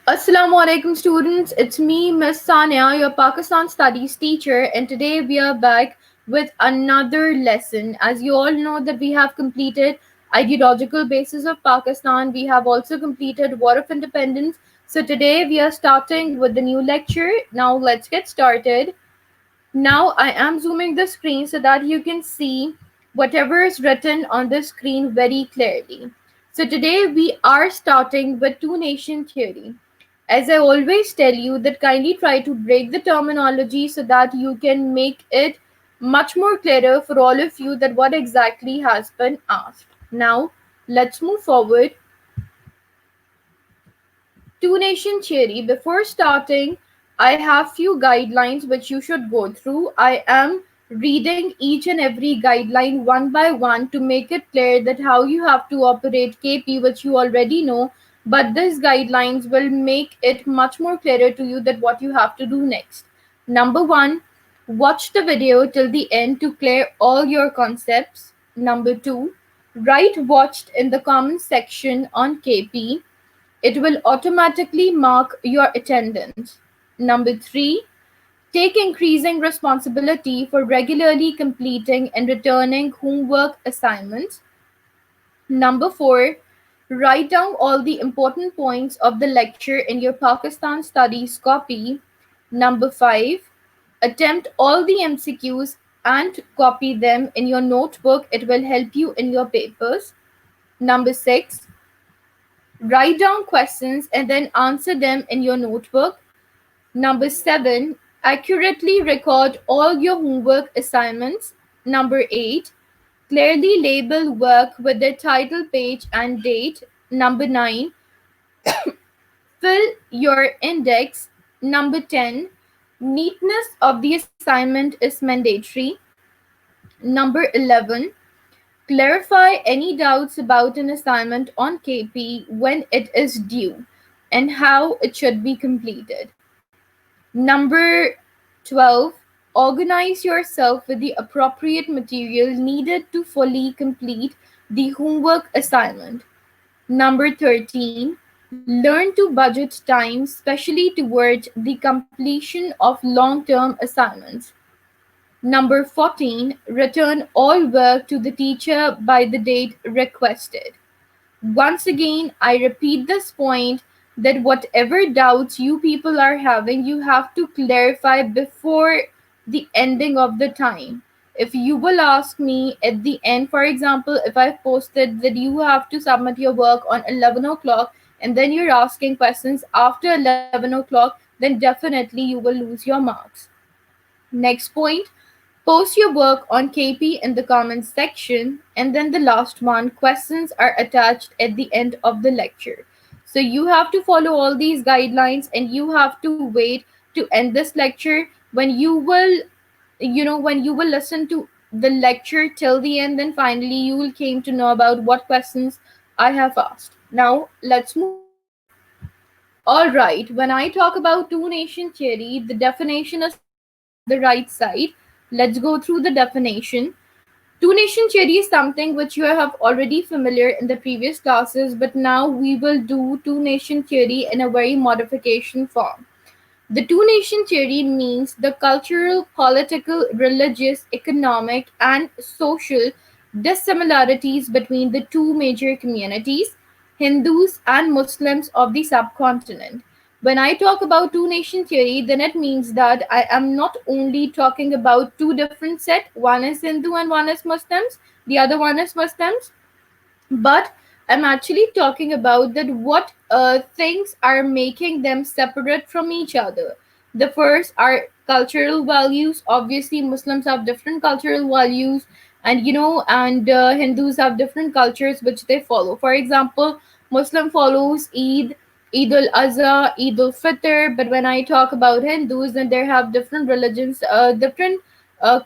Assalamu alaikum students, it's me Miss Sania, your Pakistan studies teacher, and today we are back with another lesson. As you all know that we have completed ideological basis of Pakistan, we have also completed War of Independence. So today we are starting with the new lecture. Now let's get started. Now I am zooming the screen so that you can see whatever is written on the screen very clearly. So today we are starting with two nation theory. As I always tell you that kindly try to break the terminology so that you can make it much more clearer for all of you that what exactly has been asked. Now let's move forward. Two nation theory. Before starting, I have few guidelines which you should go through. I am reading each and every guideline one by one to make it clear that how you have to operate KP, which you already know, but these guidelines will make it much more clearer to you that what you have to do next. Number one, watch the video till the end to clear all your concepts. Number two, write watched in the comment section on KP. It will automatically mark your attendance. Number three, take increasing responsibility for regularly completing and returning homework assignments. Number four, write down all the important points of the lecture in your Pakistan Studies copy. Number five, attempt all the MCQs and copy them in your notebook. It will help you in your papers. Number six, write down questions and then answer them in your notebook. Number seven, accurately record all your homework assignments. Number eight, clearly label work with the title page and date. Number nine, fill your index. Number 10, neatness of the assignment is mandatory. Number 11, clarify any doubts about an assignment on KP when it is due and how it should be completed. Number 12, organize yourself with the appropriate material needed to fully complete the homework assignment. Number 13, learn to budget time, especially towards the completion of long term assignments. Number 14, return all work to the teacher by the date requested. Once again, I repeat this point that whatever doubts you people are having, you have to clarify before the ending of the time. If you will ask me at the end, for example, if I've posted that you have to submit your work on 11 o'clock and then you're asking questions after 11 o'clock, then definitely you will lose your marks. Next point, post your work on KP in the comments section. And then the last one, questions are attached at the end of the lecture. So you have to follow all these guidelines and you have to wait to end this lecture when you will listen to the lecture till the end, then finally you will came to know about what questions I have asked. Now let's move forward. All right, when I talk about two nation theory, the definition is somewhere on the right side. Let's go through the definition. Two nation theory is something which you have already familiar in the previous classes, but now we will do two nation theory in a very modification form. The two nation theory means the cultural, political, religious, economic, and social dissimilarities between the two major communities, Hindus and Muslims of the subcontinent. When I talk about two nation theory, then it means that I am not only talking about two different set, one is Hindu and one is Muslims, the other one is Muslims, but I'm actually talking about that what things are making them separate from each other. The first are cultural values. Obviously Muslims have different cultural values, and Hindus have different cultures which they follow. For example, Muslim follows Eid al Azha, Eid al Fitr, but when I talk about Hindus, then they have different religions, different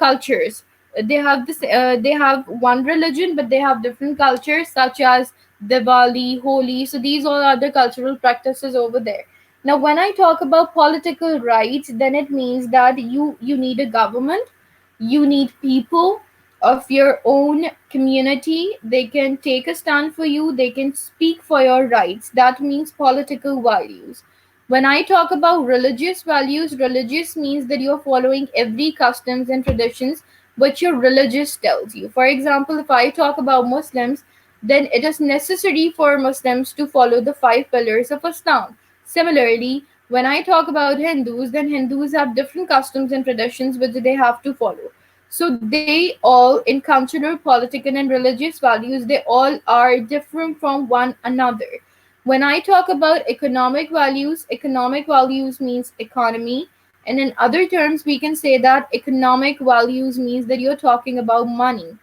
cultures. They have one religion, but they have different cultures such as Diwali, Holi. So these all are the cultural practices over there. Now, when I talk about political rights, then it means that you need a government, you need people of your own community. They can take a stand for you. They can speak for your rights. That means political values. When I talk about religious values, religious means that you're following every customs and traditions which your religious tells you. For example, if I talk about Muslims, then it is necessary for Muslims to follow the five pillars of Islam. Similarly, when I talk about Hindus, then Hindus have different customs and traditions which they have to follow. So they all, in cultural, political, and religious values, they all are different from one another. When I talk about economic values means economy. And in other terms, we can say that economic values means that you're talking about money.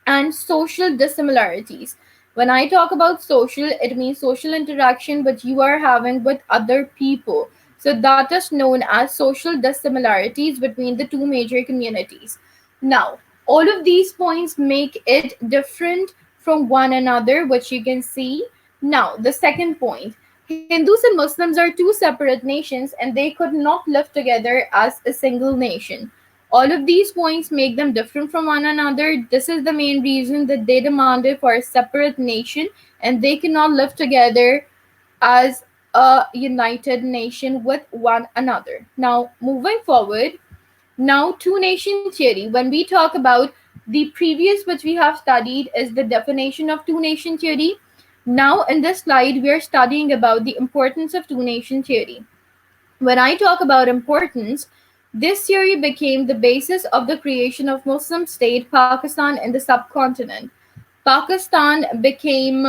And social dissimilarities. When I talk about social, it means social interaction which you are having with other people. So that is known as social dissimilarities between the two major communities. Now, all of these points make it different from one another, which you can see. Now, the second point, Hindus and Muslims are two separate nations and they could not live together as a single nation. All of these points make them different from one another. This is the main reason that they demanded for a separate nation and they cannot live together as a united nation with one another. Now, moving forward, now two nation theory. When we talk about the previous which we have studied is the definition of two nation theory. Now, in this slide, we are studying about the importance of two nation theory. When I talk about importance, this theory became the basis of the creation of Muslim state Pakistan in the subcontinent. Pakistan became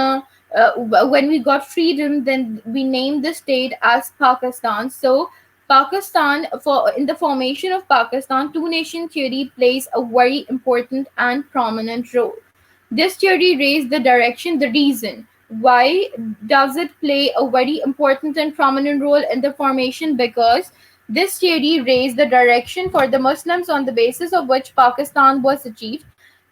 when we got freedom, then we named the state as Pakistan. So Pakistan, for in the formation of Pakistan, two nation theory plays a very important and prominent role. This theory raised the direction, the reason. Why does it play a very important and prominent role in the formation? Because this theory raised the direction for the Muslims on the basis of which Pakistan was achieved.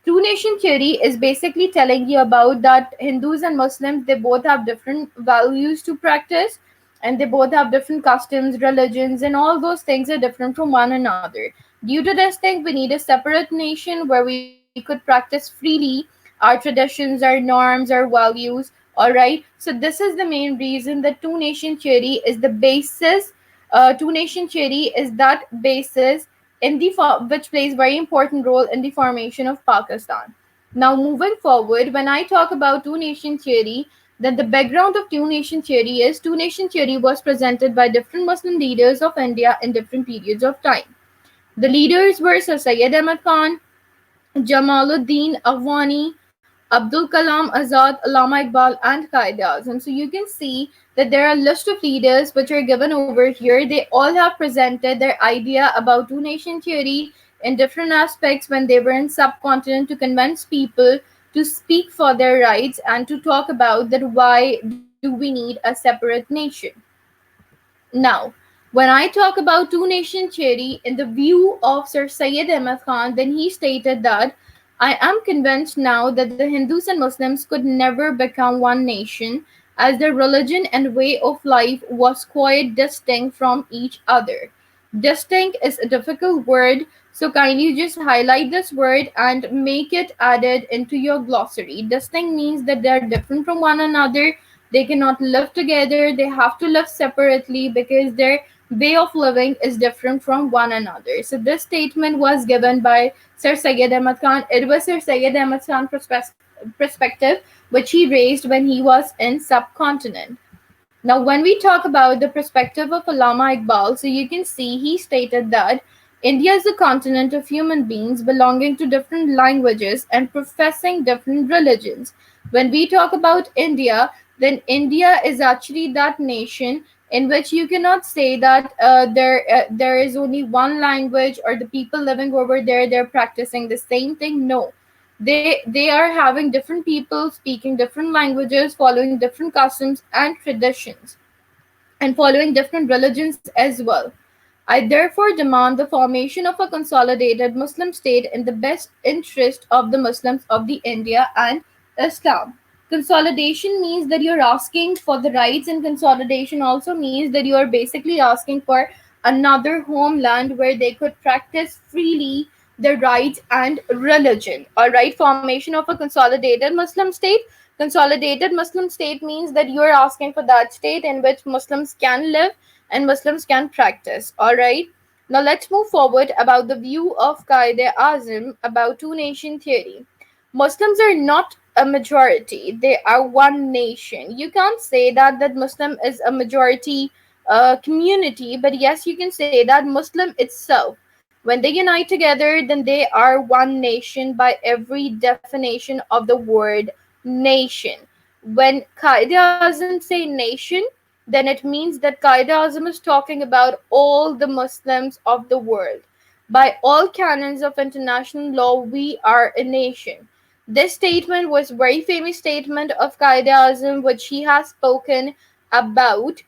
Two nation theory is basically telling you about that Hindus and Muslims, they both have different values to practice and they both have different customs, religions, and all those things are different from one another. Due to this thing, we need a separate nation where we could practice freely our traditions, our norms, our values. All right. So this is the main reason that two nation theory is the basis. Two nation theory is that basis in the which plays very important role in the formation of Pakistan. Now, moving forward, when I talk about two nation theory, then the background of two nation theory is two nation theory was presented by different Muslim leaders of India in different periods of time. The leaders were Sir Syed Ahmad Khan, Jamaluddin Afghani, Abdul Kalam Azad, Allama Iqbal, and Qaid Azam. So you can see that there are a list of leaders which are given over here. They all have presented their idea about two nation theory in different aspects when they were in subcontinent to convince people to speak for their rights and to talk about that why do we need a separate nation. Now, when I talk about two nation theory in the view of Sir Syed Ahmad Khan, then he stated that I am convinced now that the Hindus and Muslims could never become one nation as their religion and way of life was quite distinct from each other. Distinct is a difficult word, so kindly just highlight this word and make it added into your glossary. Distinct means that they are different from one another. They cannot live together. They have to live separately because their way of living is different from one another. So this statement was given by Sir Syed Ahmad Khan. It was Sir Syed Ahmad Khan's perspective, which he raised when he was in subcontinent. Now, when we talk about the perspective of Allama Iqbal, so you can see he stated that India is a continent of human beings belonging to different languages and professing different religions. When we talk about India, then India is actually that nation in which you cannot say that there is only one language or the people living over there they're practicing the same thing. No, they are having different people speaking different languages, following different customs and traditions, and following different religions as well. I therefore demand the formation of a consolidated Muslim state in the best interest of the Muslims of the India and Islam. Consolidation means that you're asking for the rights, and consolidation also means that you are basically asking for another homeland where they could practice freely their rights and religion. All right, formation of a consolidated Muslim state. Consolidated Muslim state means that you are asking for that state in which Muslims can live and Muslims can practice. All right. Now let's move forward about the view of Qaeda Azam about two nation theory. Muslims are not a majority; they are one nation. You can't say that Muslim is a majority community, but yes, you can say that Muslim itself, when they unite together, then they are one nation by every definition of the word nation. When Qaeda Azam say nation, then it means that Qaeda Azam is talking about all the Muslims of the world. By all canons of international law, we are a nation. This statement was very famous statement of Qaeda Azam, which he has spoken about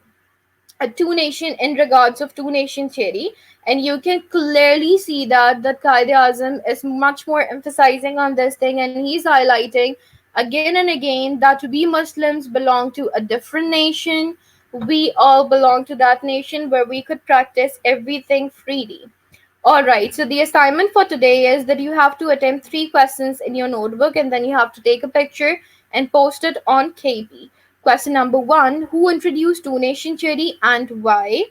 a two nation in regards of two nation theory, and you can clearly see that Qaeda Azam is much more emphasizing on this thing, and he's highlighting again and again that we Muslims belong to a different nation. We all belong to that nation where we could practice everything freely. All right, so the assignment for today is that you have to attempt three questions in your notebook and then you have to take a picture and post it on KP. Question number one: who introduced two nation theory and why?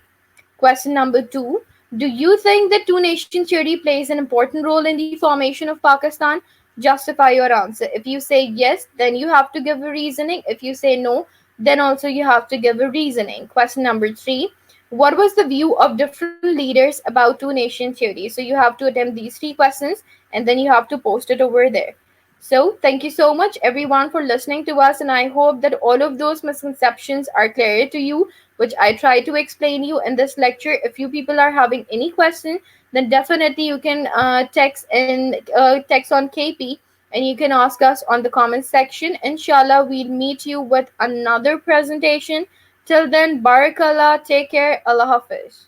Question number two: do you think that two nation theory plays an important role in the formation of Pakistan? Justify your answer. If you say yes, then you have to give a reasoning. If you say no, then also you have to give a reasoning. Question number three: what was the view of different leaders about two nation theory? So you have to attempt these three questions and then you have to post it over there. So, thank you so much everyone for listening to us, and I hope that all of those misconceptions are clear to you, which I try to explain you in this lecture. If you people are having any question, then definitely you can text on KP and you can ask us on the comment section. Inshallah, we'll meet you with another presentation. Till then, Barakallah, take care, Allah Hafiz.